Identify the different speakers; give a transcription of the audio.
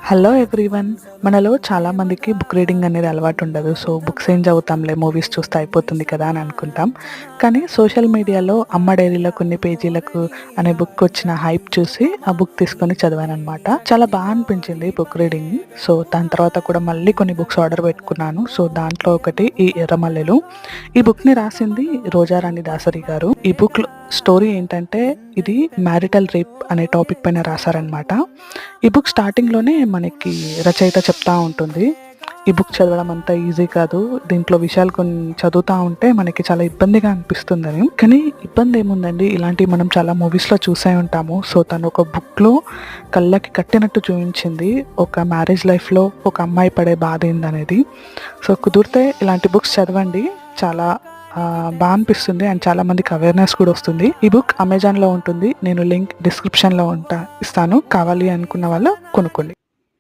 Speaker 1: Hello everyone. మనలో చాలామందికి book reading అనేది అలవాటు ఉండదు. సో బుక్స్ ఏం చదువుతాంలే, మూవీస్ చూస్తే అయిపోతుంది కదా అని అనుకుంటాం. కానీ సోషల్ మీడియాలో అమ్మ డైరీలో కొన్ని పేజీలకు అనే బుక్ వచ్చిన హైప్ చూసి ఆ బుక్ తీసుకొని చదివానమాట. చాలా బాగా అనిపించింది బుక్ రీడింగ్. సో దాని తర్వాత కూడా మళ్ళీ కొన్ని బుక్స్ ఆర్డర్ పెట్టుకున్నాను. సో దాంట్లో ఒకటి ఈ ఎర్రమల్లెలు. ఈ బుక్ని రాసింది రోజారాణి దాసరి గారు. ఈ బుక్ స్టోరీ ఏంటంటే, ఇది మ్యారిటల్ రేప్ అనే టాపిక్ పైన రాశారనమాట. ఈ బుక్ స్టార్టింగ్లోనే మనకి రచయిత చెప్తా ఉంటుంది, ఈ బుక్ చదవడం అంత ఈజీ కాదు, దీంట్లో విషయాలు కొన్ని చదువుతూ ఉంటే మనకి చాలా ఇబ్బందిగా అనిపిస్తుందని. కానీ ఇబ్బంది ఏముందండి, ఇలాంటివి మనం చాలా మూవీస్లో చూసే ఉంటాము. సో తను ఒక బుక్లో కళ్ళకి కట్టినట్టు చూపించింది ఒక మ్యారేజ్ లైఫ్లో ఒక అమ్మాయి పడే బాధ ఏందనేది. సో కుదిరితే ఇలాంటి బుక్స్ చదవండి, చాలా బాగా అనిపిస్తుంది అండ్ చాలా మందికి అవేర్నెస్ కూడా వస్తుంది. ఈ బుక్ అమెజాన్లో ఉంటుంది, నేను లింక్ డిస్క్రిప్షన్లో ఇస్తాను, కావాలి అనుకున్న వాళ్ళు కొనుక్కోండి.